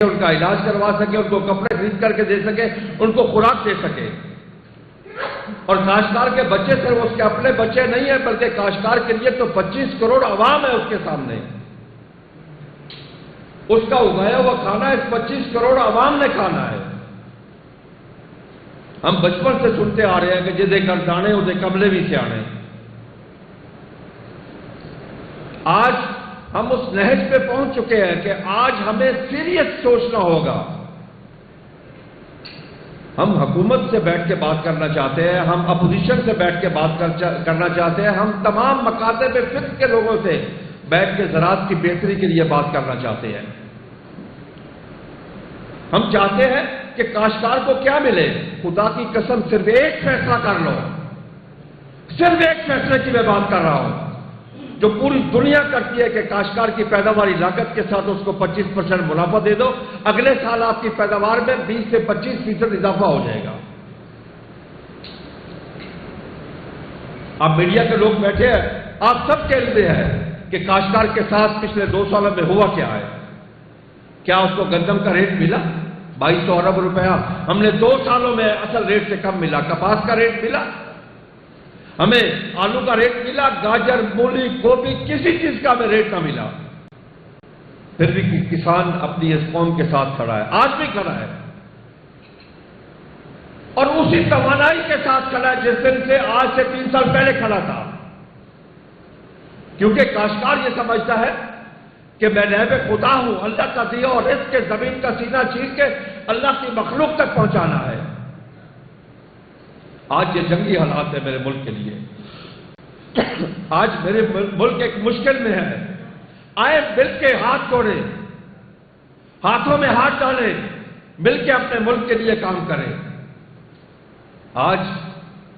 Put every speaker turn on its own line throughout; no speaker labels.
ان کا علاج کروا سکے، ان کو کپڑے خرید کر کے دے سکے، ان کو خوراک دے سکے. اور کاشتکار کے بچے صرف اس کے اپنے بچے نہیں ہیں، بلکہ کاشتکار کے لیے تو 25 کروڑ عوام ہے اس کے سامنے. اس کا اگایا ہوا کھانا اس 25 کروڑ عوام نے کھانا ہے. ہم بچپن سے سنتے آ رہے ہیں کہ جدے کر دانے ادے کملے بھی سیانے. آج ہم اس نہج پہ پہنچ چکے ہیں کہ آج ہمیں سیریس سوچنا ہوگا. ہم حکومت سے بیٹھ کے بات کرنا چاہتے ہیں، ہم اپوزیشن سے بیٹھ کے بات کرنا چاہتے ہیں، ہم تمام مکاتب فقہ کے لوگوں سے بیٹھ کے زراعت کی بہتری کے لیے بات کرنا چاہتے ہیں. ہم چاہتے ہیں کہ کاشتکار کو کیا ملے. خدا کی قسم صرف ایک فیصلہ کر لو، صرف ایک فیصلے کی میں بات کر رہا ہوں جو پوری دنیا کرتی ہے کہ کاشتکار کی پیداواری لاگت کے ساتھ اس کو 25% منافع دے دو. اگلے سال آپ کی پیداوار میں 20 سے 25% اضافہ ہو جائے گا. آپ میڈیا کے لوگ بیٹھے ہیں، آپ سب کے علم ہے کہ کاشتکار کے ساتھ پچھلے 2 سالوں میں ہوا کیا ہے. کیا اس کو گندم کا ریٹ ملا 2200 ارب روپیہ؟ ہم نے 2 سالوں میں اصل ریٹ سے کم ملا. کپاس کا ریٹ ملا، ہمیں آلو کا ریٹ ملا، گاجر، مولی، گوبھی، کسی چیز کا ہمیں ریٹ نہ ملا. پھر بھی کسان اپنی اس قوم کے ساتھ کھڑا ہے، آج بھی کھڑا ہے، اور اسی توانائی کے ساتھ کھڑا ہے جس دن سے آج سے 3 سال پہلے کھڑا تھا. کیونکہ کاشتکار یہ سمجھتا ہے کہ میں نائب خدا ہوں، اللہ کا دیا اور رزق کے زمین کا سینہ چیر کے اللہ کی مخلوق تک پہنچانا ہے. آج یہ جنگی حالات ہے میرے ملک کے لیے. آج میرے ملک ایک مشکل میں ہے. آئے مل کے ہاتھ جوڑے، ہاتھوں میں ہاتھ ڈالے، مل کے اپنے ملک کے لیے کام کریں. آج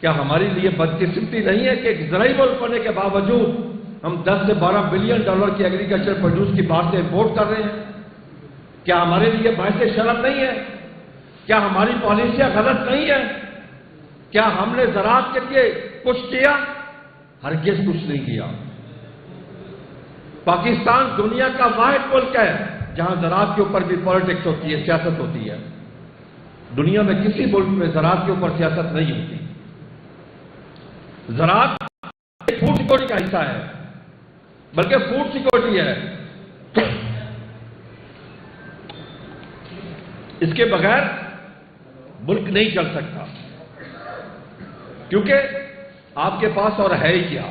کیا ہمارے لیے بدقسمتی نہیں ہے کہ ایک زرعی ملک ہونے کے باوجود ہم 10 سے 12 بلین ڈالر کی ایگریکلچر پروڈیوس کی باہر سے امپورٹ کر رہے ہیں؟ کیا ہمارے لیے باعث شرم نہیں ہے؟ کیا ہماری پالیسیاں غلط نہیں ہیں؟ کیا ہم نے زراعت کے لیے کچھ کیا؟ ہرگز کچھ نہیں کیا. پاکستان دنیا کا واحد ملک ہے جہاں زراعت کے اوپر بھی پالیٹکس ہوتی ہے، سیاست ہوتی ہے. دنیا میں کسی ملک میں زراعت کے اوپر سیاست نہیں ہوتی. زراعت فوڈ سیکورٹی کا حصہ ہے، بلکہ فوڈ سیکورٹی ہے. اس کے بغیر ملک نہیں چل سکتا، کیونکہ آپ کے پاس اور ہے ہی کیا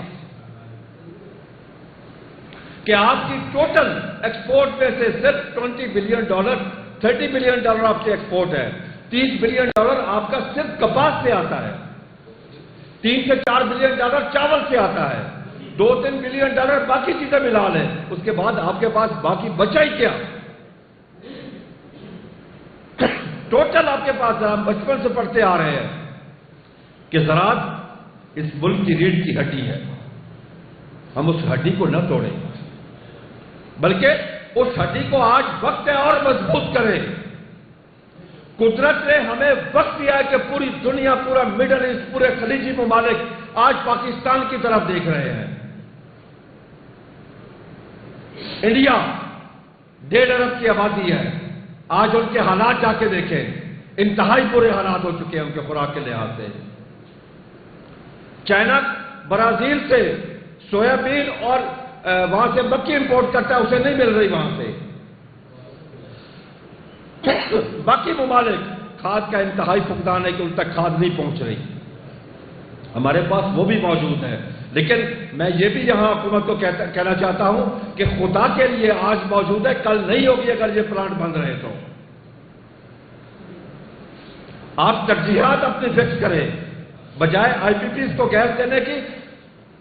کہ آپ کی ٹوٹل ایکسپورٹ میں سے صرف $20 بلین، $30 بلین آپ کی ایکسپورٹ ہے. $30 بلین آپ کا صرف کپاس سے آتا ہے، $3 سے $4 بلین چاول سے آتا ہے، $2-3 بلین باقی چیزیں ملا لیں. اس کے بعد آپ کے پاس باقی بچا ہی کیا؟ ٹوٹل آپ کے پاس ہم بچپن سے پڑھتے آ رہے ہیں کہ زراعت اس ملک کی ریڑھ کی ہڈی ہے. ہم اس ہڈی کو نہ توڑیں، بلکہ اس ہڈی کو آج وقت ہے اور مضبوط کریں. قدرت نے ہمیں وقت دیا ہے کہ پوری دنیا، پورا مڈل ایسٹ، پورے خلیجی ممالک آج پاکستان کی طرف دیکھ رہے ہیں. انڈیا 1.5 ارب کی آبادی ہے. آج ان کے حالات جا کے دیکھیں، انتہائی برے حالات ہو چکے ہیں ان کے خوراک کے لحاظ سے. چائنا برازیل سے سویابین اور وہاں سے مکئی امپورٹ کرتا ہے، اسے نہیں مل رہی وہاں سے. باقی ممالک کھاد کا انتہائی فقدان ہے کہ ان تک کھاد نہیں پہنچ رہی. ہمارے پاس وہ بھی موجود ہے، لیکن میں یہ بھی یہاں حکومت کو کہنا چاہتا ہوں کہ خدا کے لیے آج موجود ہے، کل نہیں ہوگی اگر یہ پلانٹ بند رہے تو. آپ ترجیحات اپنی فکس کریں، بجائے آئی پی پیز کو گیس دینے کی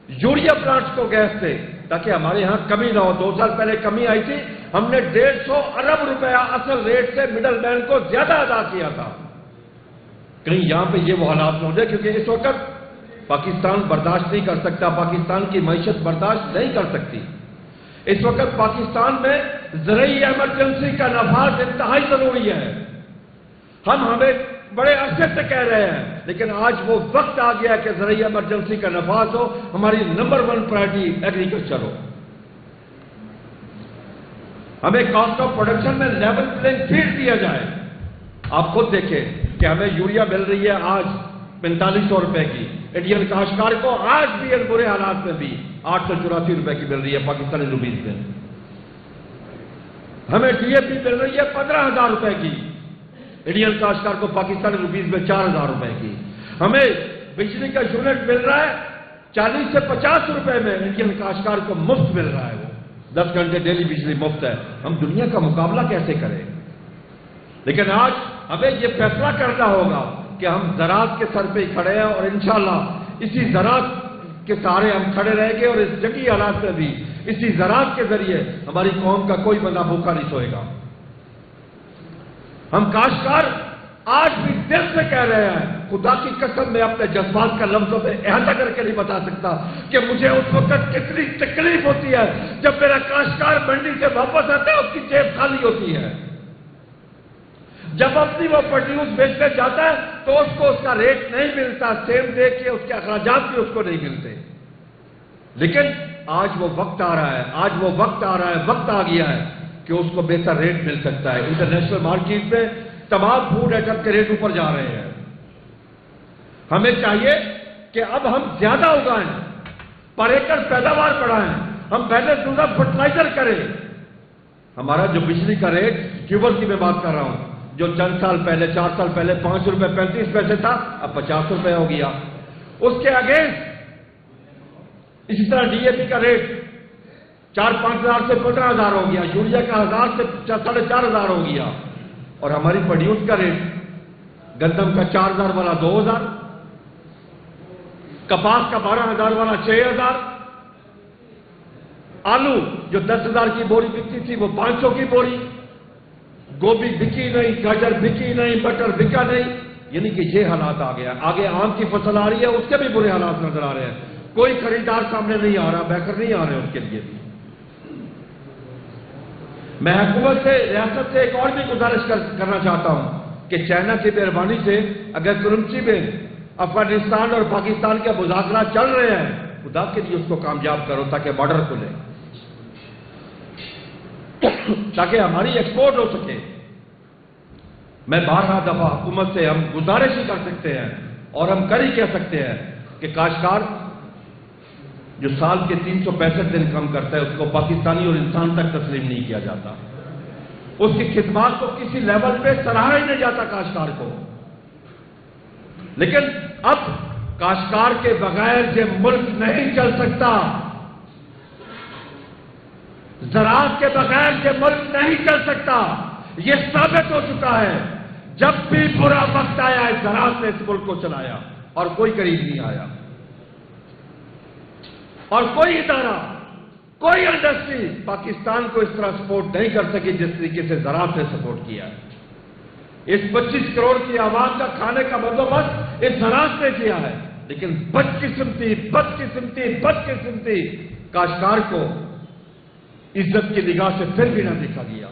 یوریا پلانٹس کو گیس دے تاکہ ہمارے یہاں کمی نہ ہو. 2 سال پہلے کمی آئی تھی، ہم نے 150 ارب روپیہ اصل ریٹ سے مڈل مین کو زیادہ ادا کیا تھا. کہیں یہاں پہ یہ وہ حالات نہ ہو جائے، کیونکہ اس وقت پاکستان برداشت نہیں کر سکتا، پاکستان کی معیشت برداشت نہیں کر سکتی. اس وقت پاکستان میں زرعی ایمرجنسی کا نفاذ انتہائی ضروری ہے. ہمیں بڑے عرصے سے کہہ رہے ہیں، لیکن آج وہ وقت آ گیا کہ زرعی ایمرجنسی کا نفاذ ہو. ہماری نمبر 1 پرائرٹی ایگریکلچر ہو. ہمیں کاسٹ آف پروڈکشن میں لیول پلینگ فیلڈ دیا جائے. آپ خود دیکھیں کہ ہمیں یوریا مل رہی ہے آج 4500 روپے کی. انڈین کاشتکار کو آج بھی ان برے حالات میں بھی 884 روپے کی مل رہی ہے پاکستانی روپیز میں. ہمیں ڈی اے پی مل رہی ہے 15,000 روپے کی. انڈین کاشتکار کو پاکستانی روپیز میں 4,000 روپے کی. ہمیں بجلی کا یونٹ مل رہا ہے 40 سے 50 روپے میں. انڈین کاشتکار کو مفت مل رہا ہے. وہ 10 گھنٹے ڈیلی بجلی مفت ہے. ہم دنیا کا مقابلہ کیسے کریں؟ لیکن آج ہمیں یہ فیصلہ کرنا ہوگا کہ ہم زراعت کے سر پہ ہی کھڑے ہیں، اور انشاءاللہ اسی زراعت کے سہارے ہم کھڑے رہیں گے، اور اس جنگی حالات میں بھی اسی زراعت کے ذریعے ہماری قوم کا کوئی بندہ بھوکا نہیں سوئے گا. ہم کاشتکار آج بھی دل سے کہہ رہے ہیں، خدا کی قسم میں اپنے جذبات کا لفظوں میں احاطہ کر کے نہیں بتا سکتا کہ مجھے اس وقت کتنی تکلیف ہوتی ہے جب میرا کاشتکار منڈی سے واپس آتا ہے، اس کی جیب خالی ہوتی ہے. جب اپنی وہ پروڈیوس بیچنے جاتا ہے تو اس کو اس کا ریٹ نہیں ملتا، سیم دیکھ کے اس کے اخراجات بھی اس کو نہیں ملتے. لیکن آج وہ وقت آ رہا ہے، وقت آ گیا ہے کہ اس کو بہتر ریٹ مل سکتا ہے. انٹرنیشنل مارکیٹ میں تمام فوڈ آئٹم کے ریٹ اوپر جا رہے ہیں. ہمیں چاہیے کہ اب ہم زیادہ اگائیں، پر ایکڑ پیداوار بڑھائیں. ہم پہلے دوسرا فرٹیلائزر کریں. ہمارا جو بجلی کا ریٹ کیوبل کی میں بات کر رہا ہوں، جو چند سال پہلے 4 سال پہلے 5 روپے 35 پیسے تھا، اب 50 روپے ہو گیا. اس کے اگینسٹ اسی طرح ڈی اے پی کا ریٹ 4-5 ہزار سے 15,000 ہو گیا، یوریا کا 1000 سے 4,500 ہو گیا، اور ہماری پروڈیوس کا ریٹ گندم کا 4,000 والا 2,000، کپاس کا 12,000 والا 6,000، آلو جو 10,000 کی بوری بکتی تھی وہ 500 کی بوری، گوبھی بکی نہیں، گاجر بکی نہیں، بٹر بکا نہیں. یعنی کہ یہ حالات آ گیا. آگے آم کی فصل آ رہی ہے، اس کے بھی برے حالات نظر آ رہے ہیں. کوئی خریدار سامنے نہیں آ رہا، بیکر نہیں آ رہے اس کے لیے بھی. میں حکومت سے، ریاست سے ایک اور بھی گزارش کرنا چاہتا ہوں کہ چائنا کی مہربانی سے اگر کرنچی میں افغانستان اور پاکستان کے مذاکرات چل رہے ہیں، خدا کے لیے اس کو کامیاب کرو تاکہ بارڈر کھلے، تاکہ ہماری ایکسپورٹ ہو سکے. میں 12 دفعہ حکومت سے ہم گزارش ہی کر سکتے ہیں اور ہم کر ہی کہہ سکتے ہیں کہ کاشتکار جو سال کے 365 دن کام کرتا ہے، اس کو پاکستانی اور انسان تک تسلیم نہیں کیا جاتا. اس کی خدمات کو کسی لیول پہ سراہا ہی نہیں جاتا کاشتکار کو. لیکن اب کاشتکار کے بغیر یہ ملک نہیں چل سکتا. زراعت کے بغیر یہ ملک نہیں چل سکتا. یہ ثابت ہو چکا ہے. جب بھی برا وقت آیا ہے، زراعت نے اس ملک کو چلایا اور کوئی قریب نہیں آیا. اور کوئی ادارہ، کوئی انڈسٹری پاکستان کو اس طرح سپورٹ نہیں کر سکی جس طریقے سے زراعت نے سپورٹ کیا. اس 25 کروڑ کی عوام کا کھانے کا بندوبست اس زراعت نے کیا ہے. لیکن بدقسمتی کاشتکار کو عزت کی نگاہ سے پھر بھی نہ دیکھا گیا.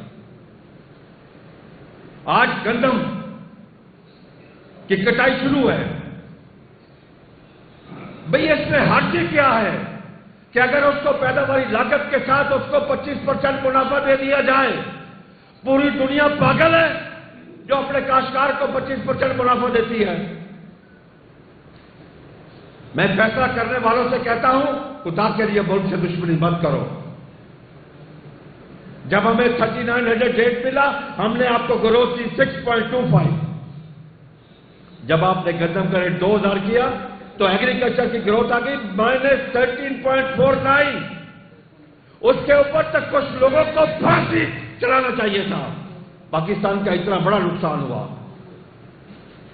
آج گندم کی کٹائی شروع ہے. بھئی اس میں حرج کیا ہے کہ اگر اس کو پیداواری لاگت کے ساتھ اس کو 25% منافع دے دیا جائے؟ پوری دنیا پاگل ہے جو اپنے کاشتکار کو 25% منافع دیتی ہے. میں فیصلہ کرنے والوں سے کہتا ہوں، خدا کے لیے ملک سے دشمنی مت کرو. جب ہمیں 3908 ملا، ہم نے آپ کو گروتھ دی 6.25. جب آپ نے گندم کا ریٹ 2,000 کیا تو ایگریکلچر کی گروتھ آ گئی -13.49. اس کے اوپر تک کچھ لوگوں کو پھانسی چلانا چاہیے تھا. پاکستان کا اتنا بڑا نقصان ہوا.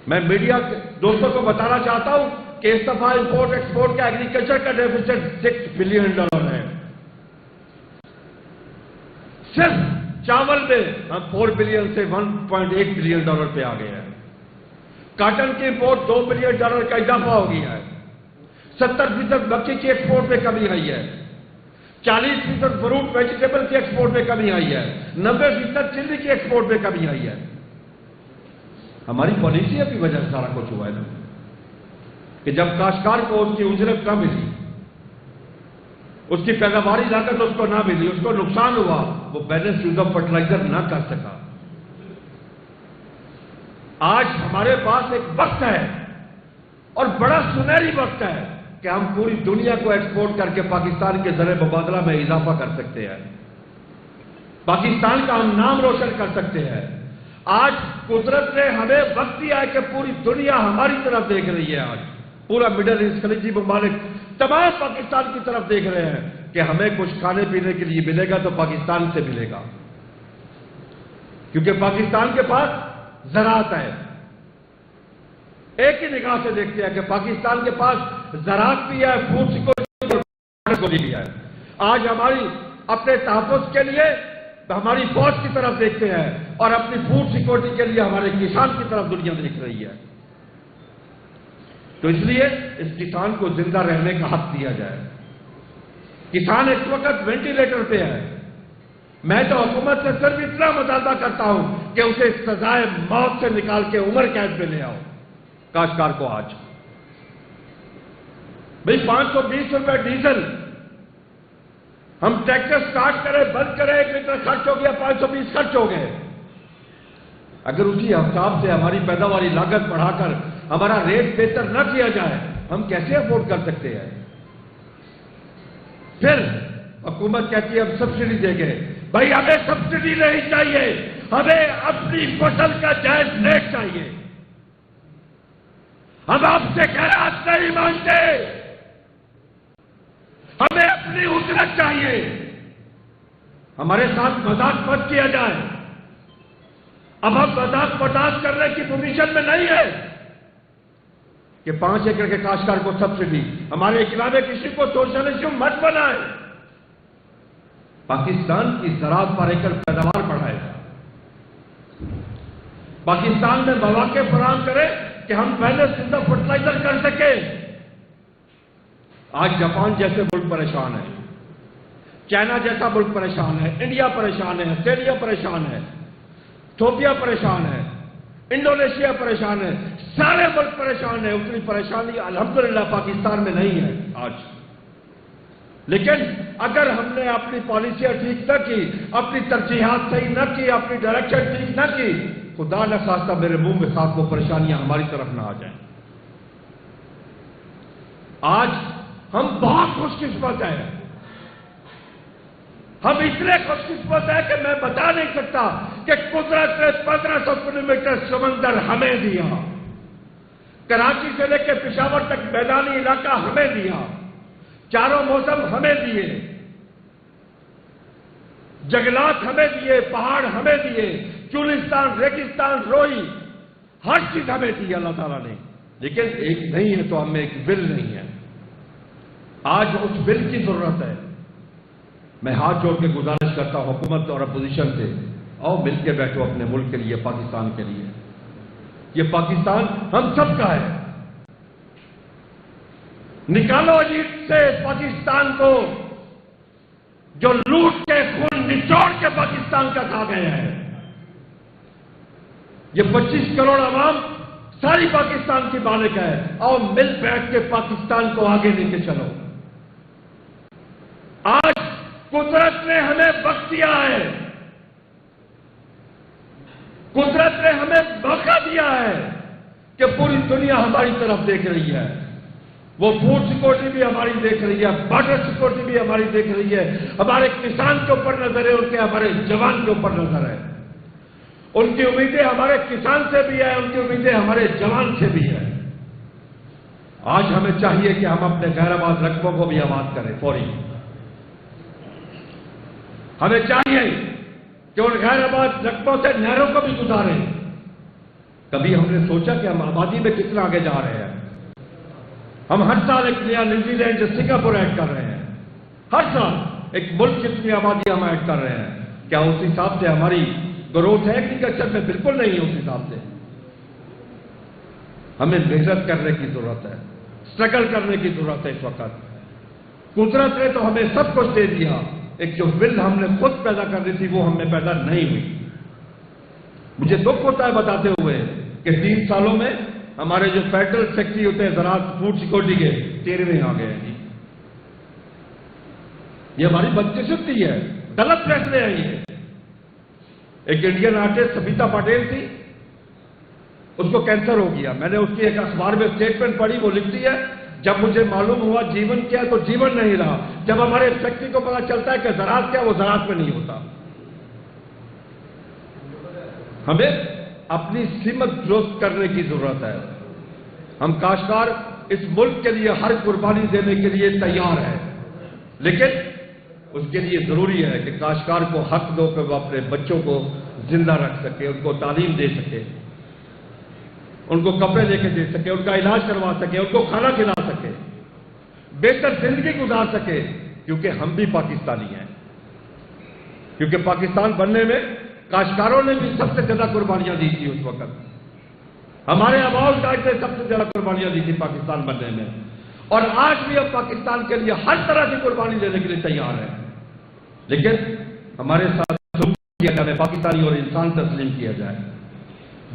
میں میڈیا دوستوں کو بتانا چاہتا ہوں کہ اس دفعہ امپورٹ ایکسپورٹ کا ایگریکلچر کا ڈیفیسٹ $6 بلین ہے. صرف چاول میں ہم 4 بلین سے $1.8 بلین پہ آ گئے ہیں. کاٹن کی امپورٹ $2 بلین کا اضافہ ہو گیا ہے. 70% مکئی کی ایکسپورٹ میں کمی آئی ہے. 40% فروٹ ویجیٹیبل کی ایکسپورٹ میں کمی آئی ہے. 90% چلی کی ایکسپورٹ میں کمی آئی ہے. ہماری پالیسیوں کی وجہ سے سارا کچھ ہوا ہے کہ جب کاشتکار کو اس کی اجرت نہ ملی اس کی پیداواری لاگت اس کو نہ ملی، اس کو نقصان ہوا، وہ بیلنس یوز آف فرٹیلائزر نہ کر سکا۔ آج ہمارے پاس ایک وقت ہے اور بڑا سنہری وقت ہے کہ ہم پوری دنیا کو ایکسپورٹ کر کے پاکستان کے زر مبادلہ میں اضافہ کر سکتے ہیں، پاکستان کا ہم نام روشن کر سکتے ہیں۔ آج قدرت نے ہمیں وقت دیا ہے کہ پوری دنیا ہماری طرف دیکھ رہی ہے۔ آج پورا مڈل ایسٹ، خلیجی ممالک تمام پاکستان کی طرف دیکھ رہے ہیں کہ ہمیں کچھ کھانے پینے کے لیے ملے گا تو پاکستان سے ملے گا، کیونکہ پاکستان کے پاس زراعت ہے۔ ایک ہی نگاہ سے دیکھتے ہیں کہ پاکستان کے پاس زراعت بھی ہے، فوڈ سیکورٹی بھی ہے۔ آج ہماری اپنے تحفظ کے لیے ہماری فوج کی طرف دیکھتے ہیں اور اپنی فوڈ سیکورٹی کے لیے ہمارے کسان کی طرف دنیا دیکھ رہی ہے۔ تو اس لیے اس کسان کو زندہ رہنے کا حق دیا جائے۔ کسان اس وقت وینٹیلیٹر پہ ہے، میں تو حکومت سے صرف اتنا مطالبہ کرتا ہوں کہ اسے سزائے موت سے نکال کے عمر قید میں لے آؤ کاشتکار کو۔ آج بھئی 520 روپے ڈیزل، ہم ٹریکٹر سٹارٹ کریں بند کریں، 1 لیٹر خرچ ہو گیا، 520 خرچ ہو گئے۔ اگر اسی حساب سے ہماری پیداواری لاگت بڑھا کر ہمارا ریٹ بہتر نہ کیا جائے، ہم کیسے افورڈ کر سکتے ہیں؟ پھر حکومت کہتی ہے ہم سبسڈی دیں گے۔ بھائی ہمیں سبسڈی نہیں چاہیے، ہمیں اپنی فصل کا جائز ریٹ چاہیے۔ ہم آپ سے خیرات نہیں مانگتے، ہمیں اپنی اجرت چاہیے۔ ہمارے ساتھ مذاق مت کیا جائے۔ اب ہم مذاق برداشت کرنے کی پوزیشن میں نہیں ہے کہ 5 ایکڑ کے کاشتکار کو سبسڈی، ہمارے خلاف کسی کو سوشلزم مت بنائے۔ پاکستان کی زراعت پر ایکڑ پیداوار بڑھائے گا، پاکستان میں مواقع فراہم کرے کہ ہم پہلے سیدھا فرٹیلائزر کر سکیں۔ آج جاپان جیسے ملک پریشان ہے، چائنا جیسا ملک پریشان ہے، انڈیا پریشان ہے، آسٹریلیا پریشان ہے، ایتھوپیا پریشان ہے، انڈونیشیا پریشان ہے، سارے ملک پریشان ہیں۔ اتنی پریشانی الحمدللہ پاکستان میں نہیں ہے آج۔ لیکن اگر ہم نے اپنی پالیسیاں ٹھیک نہ کی، اپنی ترجیحات صحیح نہ کی، اپنی ڈائریکشن ٹھیک نہ کی، خدا نہ خواستہ میرے منہ میں خاک وہ پریشانیاں ہماری طرف نہ آ جائیں۔ آج ہم بہت خوش قسمت ہیں، ہم اتنے خوش قسمت ہیں کہ میں بتا نہیں سکتا کہ قدرت نے 1500 کلومیٹر سمندر ہمیں دیا، کراچی سے لے کے پشاور تک میدانی علاقہ ہمیں دیا، چاروں موسم ہمیں دیے، جنگلات ہمیں دیے، پہاڑ ہمیں دیے، چولستان، ریگستان، روئی، ہر چیز ہمیں دی اللہ تعالیٰ نے۔ لیکن ایک نہیں ہے تو ہمیں ایک ول نہیں ہے۔ آج اس ول کی ضرورت ہے۔ میں ہاتھ جوڑ کے گزارش کرتا ہوں حکومت اور اپوزیشن سے، آؤ مل کے بیٹھو اپنے ملک کے لیے، پاکستان کے لیے۔ یہ پاکستان ہم سب کا ہے۔ نکالو ایٹ سے پاکستان کو جو لوٹ کے خون نچوڑ کے پاکستان کا کھا گئے ہیں۔ یہ 25 کروڑ عوام ساری پاکستان کی مالک ہے۔ آؤ مل بیٹھ کے پاکستان کو آگے لے کے چلو۔ آج قدرت نے ہمیں وقت دیا ہے، قدرت نے ہمیں موقع دیا ہے کہ پوری دنیا ہماری طرف دیکھ رہی ہے۔ وہ فوڈ سیکورٹی بھی ہماری دیکھ رہی ہے، واٹر سیکورٹی بھی ہماری دیکھ رہی ہے، ہمارے کسان کے اوپر نظر ہے، ان کے ہمارے جوان کے اوپر نظر ہے۔ ان کی امیدیں ہمارے کسان سے بھی ہے، ان کی امیدیں ہمارے جوان سے بھی ہے۔ آج ہمیں چاہیے کہ ہم اپنے غیر آباد رقبوں کو بھی آباد کریں فوری۔ ہمیں چاہیے کہ ان غیر آباد رقبوں سے نہروں کو بھی گزاریں۔ کبھی ہم نے سوچا کہ ہم آبادی میں کتنا آگے جا رہے ہیں؟ ہم ہر سال ایک نیا نیوزی لینڈ سنگاپور ایڈ کر رہے ہیں، ہر سال ایک ملک جتنی آبادی ہم ایڈ کر رہے ہیں۔ کیا اس حساب سے ہماری گروتھ ہے ایگریکلچر میں؟ بالکل نہیں ہے اس حساب سے۔ ہمیں محنت کرنے کی ضرورت ہے، اسٹرگل کرنے کی ضرورت ہے۔ اس وقت قدرت نے تو ہمیں سب کچھ دے دیا، ایک جو ول ہم نے خود پیدا کرنی تھی وہ ہم میں پیدا نہیں ہوئی۔ مجھے دکھ ہوتا ہے بتاتے ہوئے کہ 3 سالوں میں ہمارے جو فیڈرل سیکٹری ہوتے ہیں زراعت فوڈ سیکورٹی کے 13ویں آ گئے ہیں جی۔ یہ ہماری بدقسمتی ہے، غلط فیصلے ہیں یہ۔ ایک انڈین آرٹسٹ سبیتا پٹیل تھی، اس کو کینسر ہو گیا۔ میں نے اس کی ایک اخبار میں اسٹیٹمنٹ پڑھی، وہ لکھتی ہے جب مجھے معلوم ہوا جیون کیا تو جیون نہیں رہا، جب ہمارے فیکٹری کو پتا چلتا ہے کہ زراعت کیا وہ زراعت میں نہیں ہوتا۔ ہمیں اپنی سمت درست کرنے کی ضرورت ہے۔ ہم کاشتکار اس ملک کے لیے ہر قربانی دینے کے لیے تیار ہیں، لیکن اس کے لیے ضروری ہے کہ کاشتکار کو حق دو کہ وہ اپنے بچوں کو زندہ رکھ سکے، ان کو تعلیم دے سکے، ان کو کپڑے لے کے دے سکے، ان کا علاج کروا سکے، ان کو کھانا کھلا سکے، بہتر زندگی گزار سکے، کیونکہ ہم بھی پاکستانی ہیں۔ کیونکہ پاکستان بننے میں کاشتکاروں نے بھی سب سے زیادہ قربانیاں دی تھی اس وقت۔ ہمارے آباء و اجداد نے سب سے زیادہ قربانیاں دی تھی پاکستان بننے میں، اور آج بھی اب پاکستان کے لیے ہر طرح کی قربانی دینے کے لیے تیار ہے، لیکن ہمارے ساتھ سلوک کیا جائے، پاکستانی اور انسان تسلیم کیا جائے،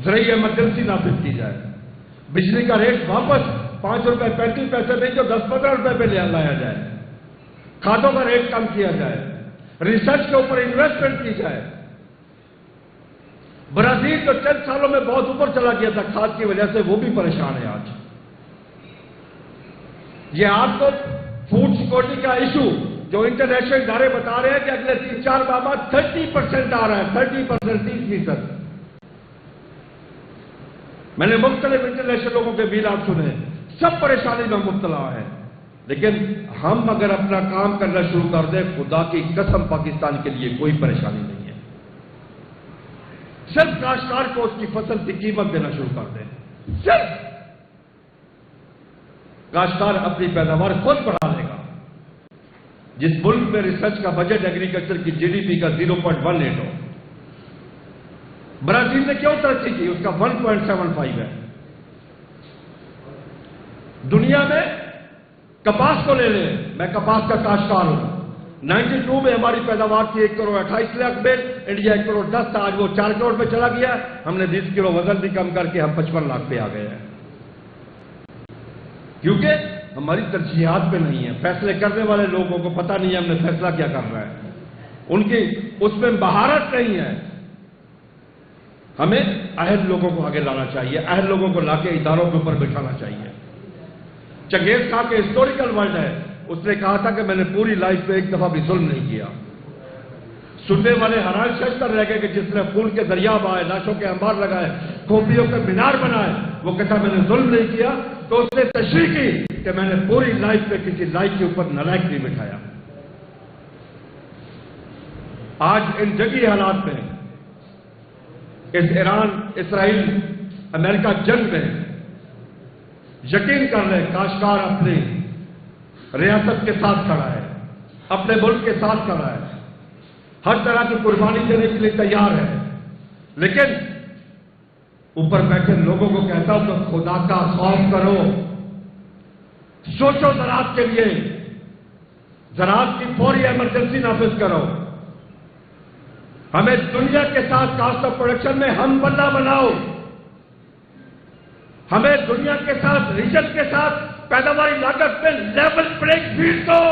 زرعی ایمرجنسی نافذ کی جائے، بجلی کا ریٹ واپس 5 روپے 35 پیسے نہیں جو 10-15 روپے پہ لایا جائے، کھادوں کا ریٹ کم کیا جائے، ریسرچ کے اوپر انویسٹمنٹ کی جائے۔ برازیل جو چند سالوں میں بہت اوپر چلا گیا تھا کھاد کی وجہ سے، وہ بھی پریشان ہے آج۔ یہ آپ کو فوڈ سیکورٹی کا ایشو جو انٹرنیشنل ادارے بتا رہے ہیں کہ اگلے 3-4 ماہ بعد 30% آ رہا ہے، 30%، 30%۔ میں نے مختلف انٹرنیشنل لوگوں کے میلاد سنے، سب پریشانی میں مبتلا ہیں، لیکن ہم اگر اپنا کام کرنا شروع کر دیں، خدا کی قسم پاکستان کے لیے کوئی پریشانی نہیں ہے۔ صرف کاشتکار کو اس کی فصل کی قیمت دینا شروع کر دیں، صرف کاشتکار اپنی پیداوار خود بڑھا لے گا۔ جس ملک میں ریسرچ کا بجٹ ایگریکلچر کی GDP کا 0.18 ہو، برازیل نے کیوں ترقی کی؟ اس کا 1.75 ہے۔ دنیا میں کپاس کو لے لیں، میں کپاس کا کاشتکار ہوں، 92 میں ہماری پیداوار تھی 1.28 کروڑ بیل، انڈیا 1.10 کروڑ تھا، آج وہ 4 کروڑ پہ چلا گیا۔ ہم نے 20 کلو وزن بھی کم کر کے ہم 55 لاکھ پہ آ گئے ہیں، کیونکہ ہماری ترجیحات پہ نہیں ہے۔ فیصلے کرنے والے لوگوں کو پتہ نہیں ہے ہم نے فیصلہ کیا کرنا ہے، ان کی اس میں مہارت نہیں ہے۔ ہمیں اہل لوگوں کو آگے لانا چاہیے، اہل لوگوں کو لا کے اداروں کے اوپر بٹھانا چاہیے۔ چنگیز خان کے ہسٹوریکل ورلڈ ہے، اس نے کہا تھا کہ میں نے پوری لائف پہ ایک دفعہ بھی ظلم نہیں کیا۔ سننے والے حیران ششتر رہ گئے کہ جس نے خون کے دریا بہائے، لاشوں کے انبار لگائے، کھوپڑیوں کے مینار بنائے، وہ کہتا میں نے ظلم نہیں کیا، تو اس نے تشریح کی کہ میں نے پوری لائف پہ کسی لائف کے اوپر نالائق نہیں بٹھایا۔ آج ان جنگی حالات میں، اس ایران اسرائیل امریکہ جنگ میں، یقین کر لیں کاشتکار اپنی ریاست کے ساتھ کھڑا ہے، اپنے ملک کے ساتھ کھڑا ہے، ہر طرح کی قربانی دینے کے لیے تیار ہے، لیکن اوپر بیٹھے لوگوں کو کہتا ہوں کہ خدا کا خوف کرو، سوچو زراعت کے لیے، زراعت کی فوری ایمرجنسی نافذ کرو۔ ہمیں دنیا کے ساتھ کاسٹ آف پروڈکشن میں ہم بندہ بناؤ، ہمیں دنیا کے ساتھ، ریجن کے ساتھ پیداواری لاگت میں لیول پلینگ فیلڈ دو۔